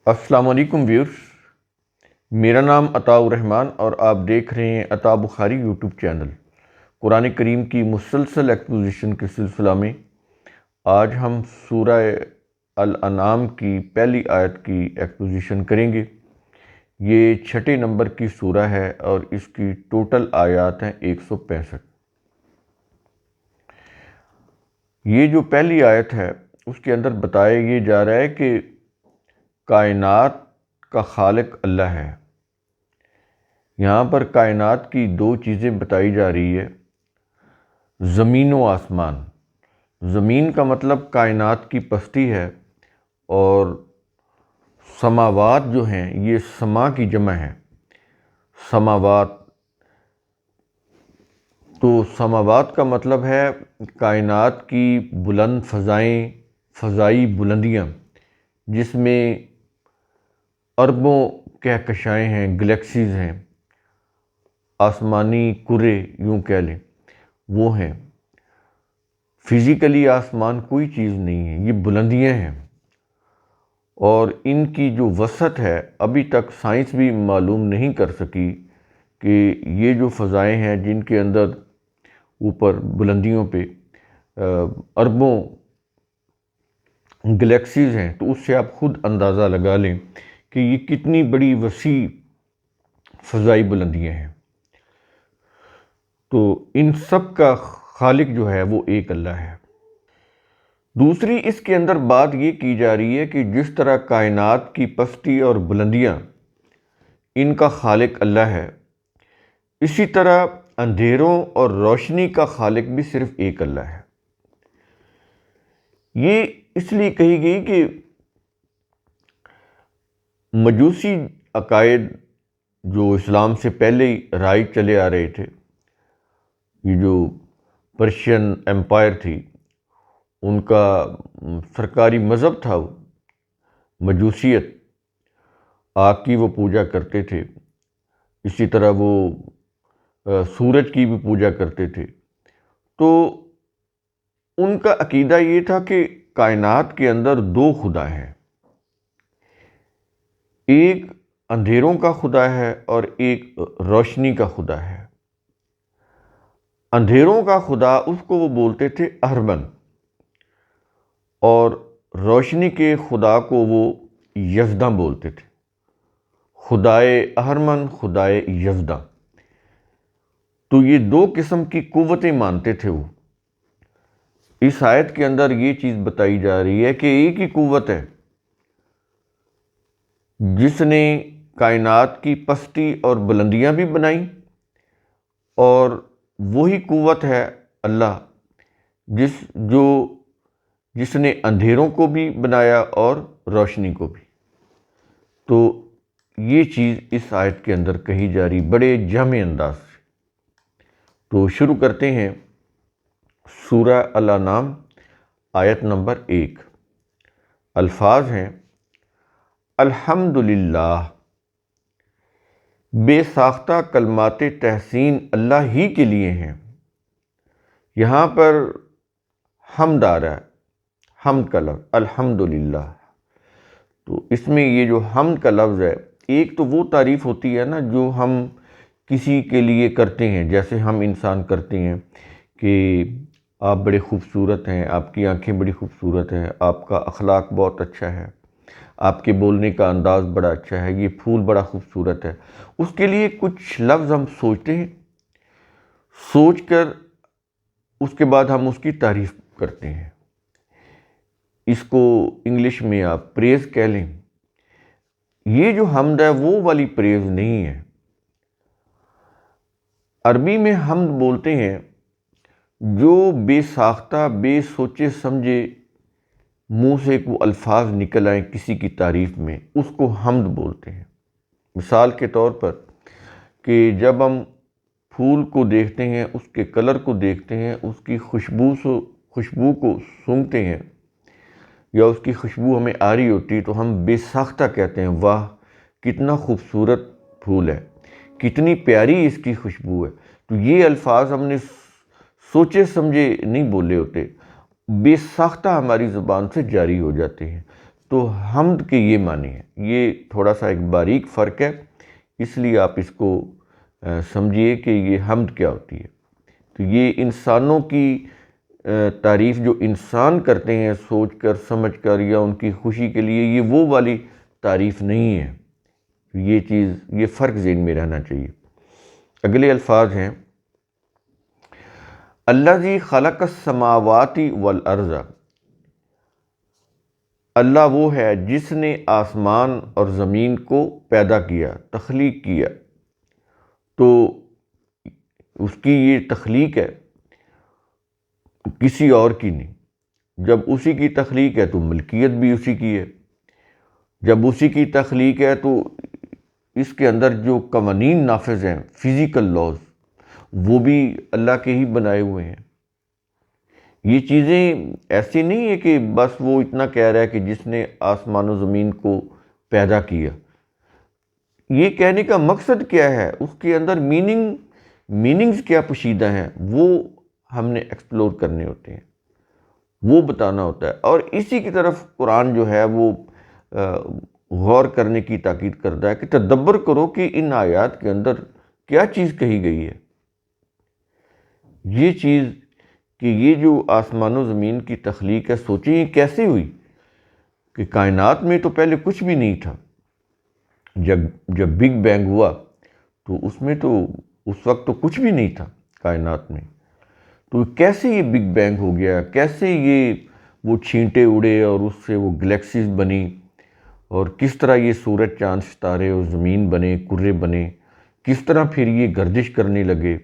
السلام علیکم ویورز، میرا نام عطاء الرحمن اور آپ دیکھ رہے ہیں عطاء بخاری یوٹیوب چینل۔ قرآن کریم کی مسلسل ایکسپوزیشن کے سلسلہ میں آج ہم سورہ الانعام کی پہلی آیت کی ایکسپوزیشن کریں گے۔ یہ 6 نمبر کی سورہ ہے اور اس کی ٹوٹل آیات ہیں 165۔ یہ جو پہلی آیت ہے اس کے اندر بتایا یہ جا رہا ہے کہ کائنات کا خالق اللہ ہے۔ یہاں پر کائنات کی دو چیزیں بتائی جا رہی ہے، زمین و آسمان۔ زمین کا مطلب کائنات کی پستی ہے، اور سماوات جو ہیں یہ سما کی جمع ہے، سماوات۔ تو سماوات کا مطلب ہے کائنات کی بلند فضائیں، فضائی بلندیاں، جس میں اربوں کہکشائیں ہیں، گلیکسیز ہیں، آسمانی کرے یوں کہہ لیں وہ ہیں۔ فزیکلی آسمان کوئی چیز نہیں ہے، یہ بلندیاں ہیں، اور ان کی جو وسعت ہے ابھی تک سائنس بھی معلوم نہیں کر سکی کہ یہ جو فضائیں ہیں جن کے اندر اوپر بلندیوں پہ اربوں گلیکسیز ہیں، تو اس سے آپ خود اندازہ لگا لیں کہ یہ کتنی بڑی وسیع فضائی بلندیاں ہیں۔ تو ان سب کا خالق جو ہے وہ ایک اللہ ہے۔ دوسری اس کے اندر بات یہ کی جا رہی ہے کہ جس طرح کائنات کی پستی اور بلندیاں ان کا خالق اللہ ہے، اسی طرح اندھیروں اور روشنی کا خالق بھی صرف ایک اللہ ہے۔ یہ اس لیے کہی گئی کہ مجوسی عقائد جو اسلام سے پہلے ہی رائج چلے آ رہے تھے، یہ جو پرشین ایمپائر تھی ان کا سرکاری مذہب تھا وہ مجوسیت، آگ کی وہ پوجا کرتے تھے، اسی طرح وہ سورج کی بھی پوجا کرتے تھے۔ تو ان کا عقیدہ یہ تھا کہ کائنات کے اندر دو خدا ہیں، ایک اندھیروں کا خدا ہے اور ایک روشنی کا خدا ہے۔ اندھیروں کا خدا اس کو وہ بولتے تھے اہرمن، اور روشنی کے خدا کو وہ یزداں بولتے تھے، خدائے اہرمن، خدائے یزداں۔ تو یہ دو قسم کی قوتیں مانتے تھے وہ۔ اس آیت کے اندر یہ چیز بتائی جا رہی ہے کہ ایک ہی قوت ہے جس نے کائنات کی پستی اور بلندیاں بھی بنائیں، اور وہی قوت ہے اللہ جس نے اندھیروں کو بھی بنایا اور روشنی کو بھی۔ تو یہ چیز اس آیت کے اندر کہی جا رہی بڑے جامع انداز سے۔ تو شروع کرتے ہیں سورہ الانعام آیت نمبر 1۔ الفاظ ہیں: الحمدللہ، بے ساختہ کلمات تحسین اللہ ہی کے لیے ہیں۔ یہاں پر حمد آ رہا ہے، حمد کا لفظ، الحمدللہ۔ تو اس میں یہ جو حمد کا لفظ ہے، ایک تو وہ تعریف ہوتی ہے نا جو ہم کسی کے لیے کرتے ہیں، جیسے ہم انسان کرتے ہیں کہ آپ بڑے خوبصورت ہیں، آپ کی آنکھیں بڑی خوبصورت ہیں، آپ کا اخلاق بہت اچھا ہے، آپ کے بولنے کا انداز بڑا اچھا ہے، یہ پھول بڑا خوبصورت ہے۔ اس کے لیے کچھ لفظ ہم سوچتے ہیں، سوچ کر اس کے بعد ہم اس کی تعریف کرتے ہیں۔ اس کو انگلش میں آپ پریز کہہ لیں۔ یہ جو حمد ہے وہ والی پریز نہیں ہے۔ عربی میں حمد بولتے ہیں جو بے ساختہ، بے سوچے سمجھے منہ سے وہ الفاظ نکل آئیں کسی کی تعریف میں، اس کو حمد بولتے ہیں۔ مثال کے طور پر کہ جب ہم پھول کو دیکھتے ہیں، اس کے کلر کو دیکھتے ہیں، اس کی خوشبو کو سونگھتے ہیں، یا اس کی خوشبو ہمیں آ رہی ہوتی تو ہم بے ساختہ کہتے ہیں واہ کتنا خوبصورت پھول ہے، کتنی پیاری اس کی خوشبو ہے۔ تو یہ الفاظ ہم نے سوچے سمجھے نہیں بولے ہوتے، بے ساختہ ہماری زبان سے جاری ہو جاتے ہیں۔ تو تو حمد کے یہ معنی ہے. یہ تھوڑا سا ایک باریک فرق ہے، اس لیے آپ اس کو سمجھیے کہ یہ حمد کیا ہوتی ہے. تو یہ انسانوں کی تعریف جو انسان کرتے ہیں سوچ کر سمجھ کر یا ان کی خوشی کے لیے، یہ وہ والی تعریف نہیں ہے. یہ فرق ذہن میں رہنا چاہیے. اگلے الفاظ ہیں الذی خلق السماوات والارض. اللہ وہ ہے جس نے آسمان اور زمین کو پیدا کیا، تخلیق کیا. تو اس کی یہ تخلیق ہے، کسی اور کی نہیں. جب اسی کی تخلیق ہے تو ملکیت بھی اسی کی ہے. جب اسی کی تخلیق ہے تو اس کے اندر جو قوانین نافذ ہیں، فزیکل لاز، وہ بھی اللہ کے ہی بنائے ہوئے ہیں. یہ چیزیں ایسی نہیں ہے کہ بس وہ اتنا کہہ رہا ہے کہ جس نے آسمان و زمین کو پیدا کیا. یہ کہنے کا مقصد کیا ہے، اس کے اندر میننگز کیا پوشیدہ ہیں، وہ ہم نے ایکسپلور کرنے ہوتے ہیں، وہ بتانا ہوتا ہے. اور اسی کی طرف قرآن جو ہے وہ غور کرنے کی تاکید کرتا ہے کہ تدبر کرو کہ ان آیات کے اندر کیا چیز کہی گئی ہے. یہ چیز کہ یہ جو آسمان و زمین کی تخلیق ہے، سوچیں یہ کیسے ہوئی کہ کائنات میں تو پہلے کچھ بھی نہیں تھا. جب بگ بینگ ہوا تو اس میں تو اس وقت تو کچھ بھی نہیں تھا کائنات میں. تو کیسے یہ بگ بینگ ہو گیا، کیسے یہ وہ چھینٹے اڑے اور اس سے وہ گلیکسیز بنی، اور کس طرح یہ سورج چاند ستارے اور زمین بنے، کرے بنے، کس طرح پھر یہ گردش کرنے لگے.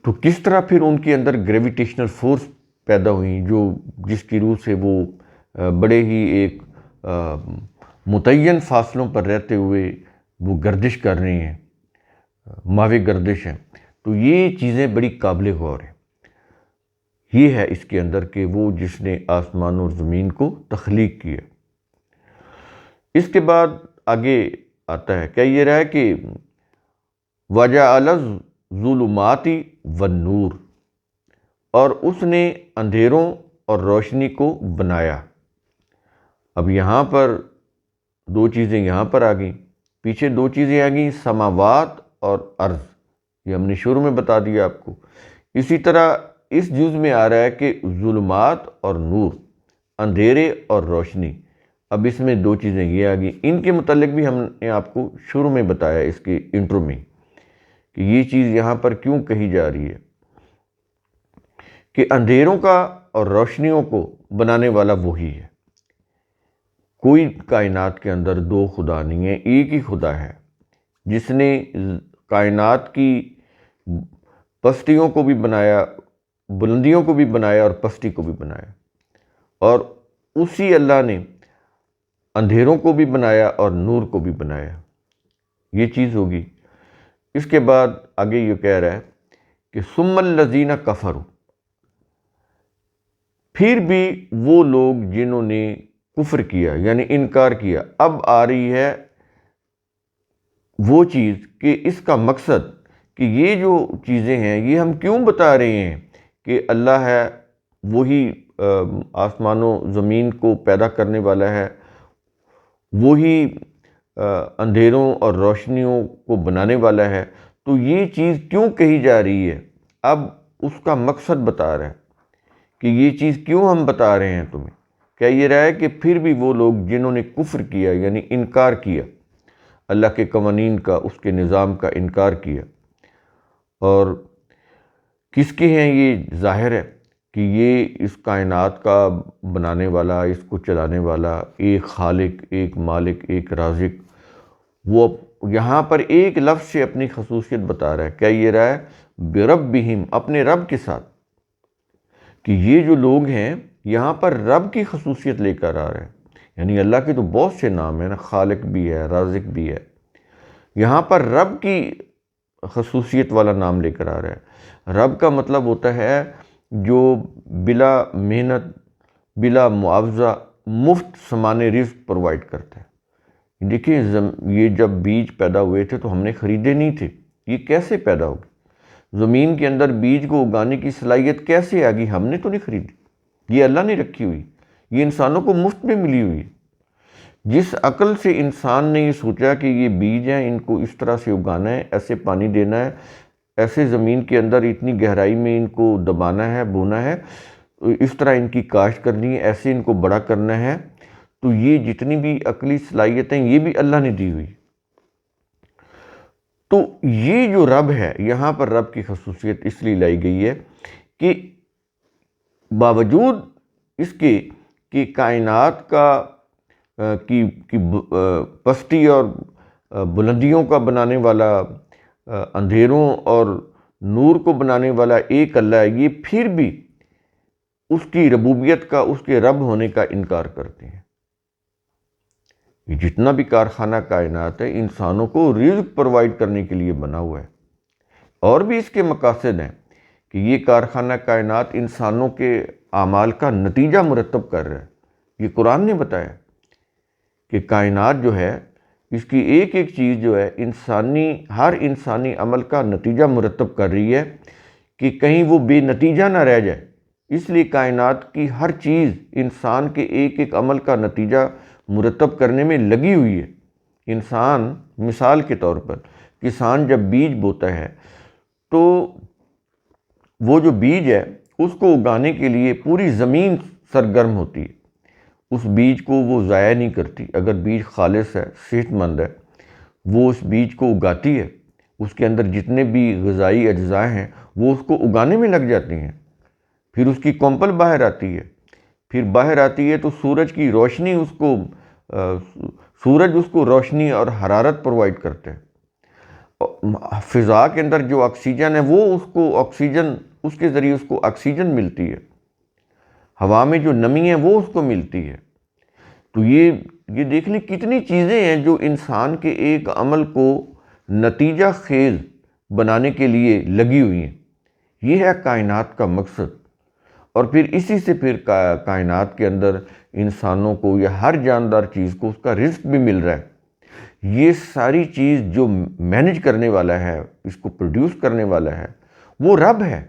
تو کس طرح پھر ان کے اندر گریویٹیشنل فورس پیدا ہوئیں جس کی روح سے وہ بڑے ہی ایک متعین فاصلوں پر رہتے ہوئے وہ گردش کر رہے ہیں، ماوے گردش ہیں. تو یہ چیزیں بڑی قابل غور ہیں. یہ ہے اس کے اندر کہ وہ جس نے آسمان اور زمین کو تخلیق کیا. اس کے بعد آگے آتا ہے، کیا یہ رہا ہے کہ وَجَعَلَ الظُّلُمَاتِ وَالنُّورَ، اور اس نے اندھیروں اور روشنی کو بنایا. اب یہاں پر دو چیزیں یہاں پر آ گئیں، پیچھے دو چیزیں آ گئیں، سماوات اور ارض. یہ ہم نے شروع میں بتا دیا آپ کو. اسی طرح اس جز میں آ رہا ہے کہ ظلمات اور نور، اندھیرے اور روشنی. اب اس میں دو چیزیں یہ آ گئیں. ان کے متعلق بھی ہم نے آپ کو شروع میں بتایا اس کے انٹرو میں کہ یہ چیز یہاں پر کیوں کہی جا رہی ہے کہ اندھیروں کا اور روشنیوں کو بنانے والا وہی ہے. کوئی کائنات کے اندر دو خدا نہیں ہے، ایک ہی خدا ہے جس نے کائنات کی پستیوں کو بھی بنایا، بلندیوں کو بھی بنایا اور پستی کو بھی بنایا. اور اسی اللہ نے اندھیروں کو بھی بنایا اور نور کو بھی بنایا. یہ چیز ہوگی. اس کے بعد آگے یہ کہہ رہا ہے کہ ثم الذین کفروا، پھر بھی وہ لوگ جنہوں نے کفر کیا یعنی انکار کیا. اب آ رہی ہے وہ چیز کہ اس کا مقصد کہ یہ جو چیزیں ہیں یہ ہم کیوں بتا رہے ہیں کہ اللہ ہے، وہی آسمان و زمین کو پیدا کرنے والا ہے، وہی اندھیروں اور روشنیوں کو بنانے والا ہے. تو یہ چیز کیوں کہی جا رہی ہے، اب اس کا مقصد بتا رہا ہے کہ یہ چیز کیوں ہم بتا رہے ہیں تمہیں. کیا یہ رہا ہے کہ پھر بھی وہ لوگ جنہوں نے کفر کیا یعنی انکار کیا، اللہ کے قوانین کا، اس کے نظام کا انکار کیا. اور کس کے ہیں یہ؟ ظاہر ہے کہ یہ اس کائنات کا بنانے والا، اس کو چلانے والا ایک خالق، ایک مالک، ایک رازق. وہ یہاں پر ایک لفظ سے اپنی خصوصیت بتا رہا ہے. کیا یہ رہا ہے؟ بربہم، اپنے رب کے ساتھ. کہ یہ جو لوگ ہیں یہاں پر رب کی خصوصیت لے کر آ رہے ہیں. یعنی اللہ کے تو بہت سے نام ہیں نا، خالق بھی ہے، رازق بھی ہے. یہاں پر رب کی خصوصیت والا نام لے کر آ رہا ہے. رب کا مطلب ہوتا ہے جو بلا محنت، بلا معاوضہ، مفت سامان رزق پرووائڈ کرتا ہے. دیکھیں یہ جب بیج پیدا ہوئے تھے تو ہم نے خریدے نہیں تھے. یہ کیسے پیدا ہو گئے؟ زمین کے اندر بیج کو اگانے کی صلاحیت کیسے آ گئی؟ ہم نے تو نہیں خریدی، یہ اللہ نے رکھی ہوئی. یہ انسانوں کو مفت میں ملی ہوئی ہے۔ جس عقل سے انسان نے یہ سوچا کہ یہ بیج ہیں، ان کو اس طرح سے اگانا ہے، ایسے پانی دینا ہے، ایسے زمین کے اندر اتنی گہرائی میں ان کو دبانا ہے، بونا ہے، اس طرح ان کی کاشت کرنی ہے، ایسے ان کو بڑا کرنا ہے، تو یہ جتنی بھی عقلی صلاحیتیں یہ بھی اللہ نے دی ہوئی۔ تو یہ جو رب ہے، یہاں پر رب کی خصوصیت اس لیے لائی گئی ہے کہ باوجود اس کے کہ کائنات کی پستی اور بلندیوں کا بنانے والا، اندھیروں اور نور کو بنانے والا ایک اللہ ہے، یہ پھر بھی اس کی ربوبیت کا، اس کے رب ہونے کا انکار کرتے ہیں۔ یہ جتنا بھی کارخانہ کائنات ہے انسانوں کو رزق پرووائڈ کرنے کے لیے بنا ہوا ہے، اور بھی اس کے مقاصد ہیں کہ یہ کارخانہ کائنات انسانوں کے اعمال کا نتیجہ مرتب کر رہا ہے۔ یہ قرآن نے بتایا کہ کائنات جو ہے، اس کی ایک ایک چیز جو ہے ہر انسانی عمل کا نتیجہ مرتب کر رہی ہے کہ کہیں وہ بے نتیجہ نہ رہ جائے۔ اس لیے کائنات کی ہر چیز انسان کے ایک ایک عمل کا نتیجہ مرتب کرنے میں لگی ہوئی ہے۔ انسان، مثال کے طور پر کسان جب بیج بوتا ہے تو وہ جو بیج ہے اس کو اگانے کے لیے پوری زمین سرگرم ہوتی ہے، اس بیج کو وہ ضائع نہیں کرتی۔ اگر بیج خالص ہے، صحت مند ہے، وہ اس بیج کو اگاتی ہے، اس کے اندر جتنے بھی غذائی اجزاء ہیں وہ اس کو اگانے میں لگ جاتی ہیں، پھر اس کی کمپل باہر آتی ہے، پھر باہر آتی ہے تو سورج کی روشنی سورج اس کو روشنی اور حرارت پرووائڈ کرتے ہیں۔ فضا کے اندر جو آکسیجن ہے وہ اس کے ذریعے اس کو آکسیجن ملتی ہے، ہوا میں جو نمی ہے وہ اس کو ملتی ہے۔ تو یہ دیکھ لیں کتنی چیزیں ہیں جو انسان کے ایک عمل کو نتیجہ خیز بنانے کے لیے لگی ہوئی ہیں۔ یہ ہے کائنات کا مقصد، اور پھر اسی سے پھر کائنات کے اندر انسانوں کو یا ہر جاندار چیز کو اس کا رزق بھی مل رہا ہے۔ یہ ساری چیز جو مینج کرنے والا ہے، اس کو پروڈیوس کرنے والا ہے، وہ رب ہے۔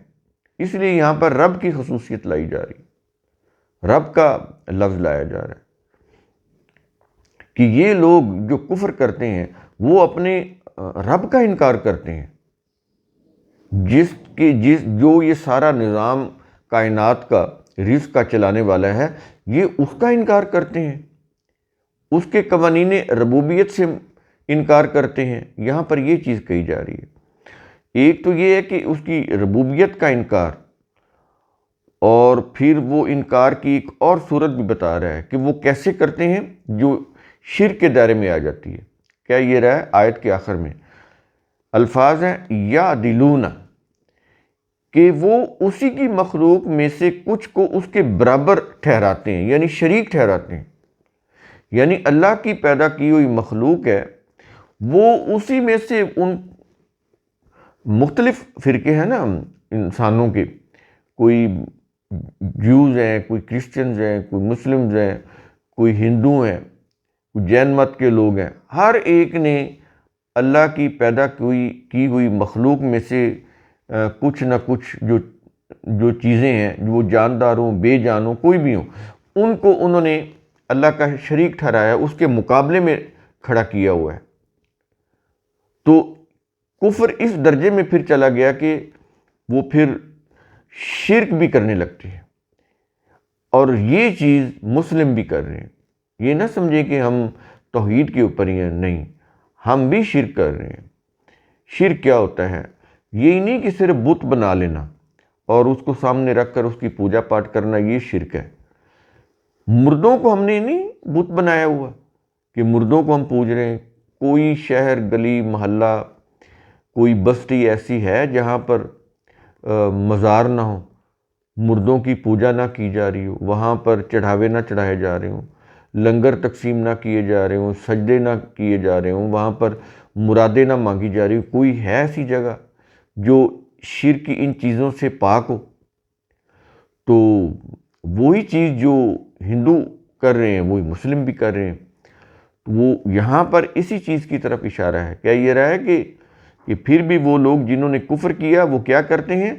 اس لیے یہاں پر رب کی خصوصیت لائی جا رہی ہے، رب کا لفظ لایا جا رہا ہے کہ یہ لوگ جو کفر کرتے ہیں وہ اپنے رب کا انکار کرتے ہیں، جو یہ سارا نظام کائنات کا، رزق کا چلانے والا ہے، یہ اس کا انکار کرتے ہیں، اس کے قوانین ربوبیت سے انکار کرتے ہیں۔ یہاں پر یہ چیز کہی جا رہی ہے۔ ایک تو یہ ہے کہ اس کی ربوبیت کا انکار، اور پھر وہ انکار کی ایک اور صورت بھی بتا رہا ہے کہ وہ کیسے کرتے ہیں، جو شرک کے دائرے میں آ جاتی ہے۔ کیا یہ رہا ہے آیت کے آخر میں الفاظ ہیں یا دلون، کہ وہ اسی کی مخلوق میں سے کچھ کو اس کے برابر ٹھہراتے ہیں، یعنی شریک ٹھہراتے ہیں۔ یعنی اللہ کی پیدا کی ہوئی مخلوق ہے، وہ اسی میں سے ان مختلف فرقے ہیں نا انسانوں کے، کوئی جیوز ہیں، کوئی کرسچنز ہیں، کوئی مسلمز ہیں، کوئی ہندو ہیں، کوئی جین مت کے لوگ ہیں، ہر ایک نے اللہ کی پیدا کی ہوئی مخلوق میں سے کچھ نہ کچھ جو چیزیں ہیں، وہ جاندار ہوں، بے جان ہوں، کوئی بھی ہوں، ان کو انہوں نے اللہ کا شریک ٹھہرایا، اس کے مقابلے میں کھڑا کیا ہوا ہے۔ تو کفر اس درجے میں پھر چلا گیا کہ وہ پھر شرک بھی کرنے لگتے ہیں، اور یہ چیز مسلم بھی کر رہے ہیں۔ یہ نہ سمجھیں کہ ہم توحید کے اوپر ہی ہیں، نہیں، ہم بھی شرک کر رہے ہیں۔ شرک کیا ہوتا ہے؟ یہی نہیں کہ صرف بت بنا لینا اور اس کو سامنے رکھ کر اس کی پوجا پاٹ کرنا، یہ شرک ہے۔ مردوں کو ہم نے نہیں بت بنایا ہوا کہ مردوں کو ہم پوج رہے ہیں۔ کوئی شہر، گلی، محلہ، کوئی بستی ایسی ہے جہاں پر مزار نہ ہو، مردوں کی پوجا نہ کی جا رہی ہو، وہاں پر چڑھاوے نہ چڑھائے جا رہے ہوں، لنگر تقسیم نہ کیے جا رہے ہوں، سجدے نہ کیے جا رہے ہوں، وہاں پر مرادیں نہ مانگی جا رہی ہوں، کوئی ہے ایسی جگہ جو شرک کی ان چیزوں سے پاک ہو؟ تو وہی چیز جو ہندو کر رہے ہیں وہی مسلم بھی کر رہے ہیں۔ وہ یہاں پر اسی چیز کی طرف اشارہ ہے۔ کیا یہ رہا ہے کہ پھر بھی وہ لوگ جنہوں نے کفر کیا وہ کیا کرتے ہیں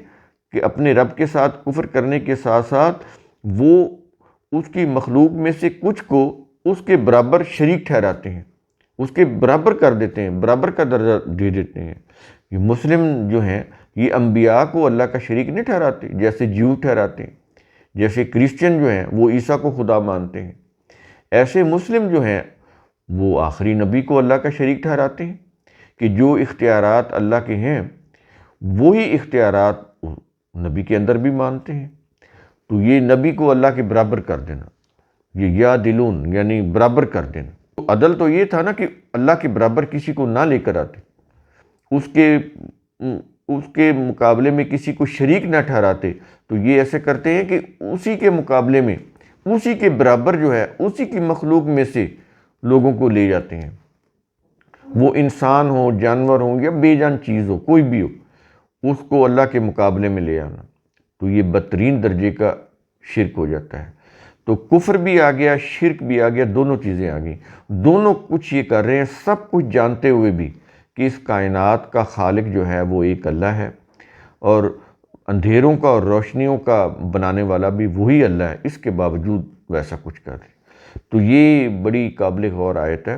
کہ اپنے رب کے ساتھ کفر کرنے کے ساتھ ساتھ وہ اس کی مخلوق میں سے کچھ کو اس کے برابر شریک ٹھہراتے ہیں، اس کے برابر کر دیتے ہیں، برابر کا درجہ دے دیتے ہیں۔ یہ مسلم جو ہیں یہ انبیاء کو اللہ کا شریک نہیں ٹھہراتے، جیسے جیو ٹھہراتے ہیں، جیسے کرسچن جو ہیں وہ عیسیٰ کو خدا مانتے ہیں، ایسے مسلم جو ہیں وہ آخری نبی کو اللہ کا شریک ٹھہراتے ہیں کہ جو اختیارات اللہ کے ہیں وہی اختیارات نبی کے اندر بھی مانتے ہیں۔ تو یہ نبی کو اللہ کے برابر کر دینا، یہ یا دلون یعنی برابر کر دینا۔ تو عدل تو یہ تھا نا کہ اللہ کے برابر کسی کو نہ لے کر آتے، اس کے مقابلے میں کسی کو شریک نہ ٹھہراتے۔ تو یہ ایسے کرتے ہیں کہ اسی کے مقابلے میں اسی کے برابر جو ہے اسی کی مخلوق میں سے لوگوں کو لے جاتے ہیں، وہ انسان ہو، جانور ہوں یا بے جان چیز ہو، کوئی بھی ہو، اس کو اللہ کے مقابلے میں لے آنا۔ تو یہ بدترین درجے کا شرک ہو جاتا ہے۔ تو کفر بھی آ گیا، شرک بھی آ گیا، دونوں چیزیں آ گئیں۔ دونوں کچھ یہ کر رہے ہیں سب کچھ جانتے ہوئے بھی کہ اس کائنات کا خالق جو ہے وہ ایک اللہ ہے، اور اندھیروں کا اور روشنیوں کا بنانے والا بھی وہی اللہ ہے، اس کے باوجود ویسا کچھ کر رہے ہیں۔ تو یہ بڑی قابل غور آیت ہے۔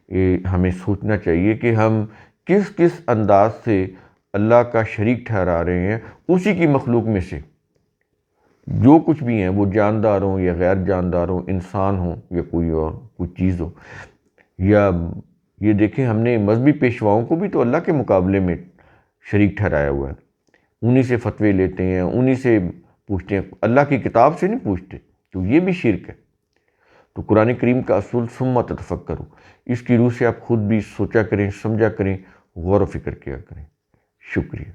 یہ ہمیں سوچنا چاہیے کہ ہم کس کس انداز سے اللہ کا شریک ٹھہرا رہے ہیں اسی کی مخلوق میں سے، جو کچھ بھی ہیں، وہ جاندار ہوں یا غیر جاندار ہوں، انسان ہوں یا کوئی اور کوئی چیز ہو۔ یا یہ دیکھیں ہم نے مذہبی پیشواؤں کو بھی تو اللہ کے مقابلے میں شریک ٹھہرایا ہوا ہے، انہی سے فتوے لیتے ہیں، انہی سے پوچھتے ہیں، اللہ کی کتاب سے نہیں پوچھتے۔ تو یہ بھی شرک ہے۔ تو قرآن کریم کا اصول ثم تفکروا، اس کی روح سے آپ خود بھی سوچا کریں، سمجھا کریں، غور و فکر کیا کریں۔ شکریہ۔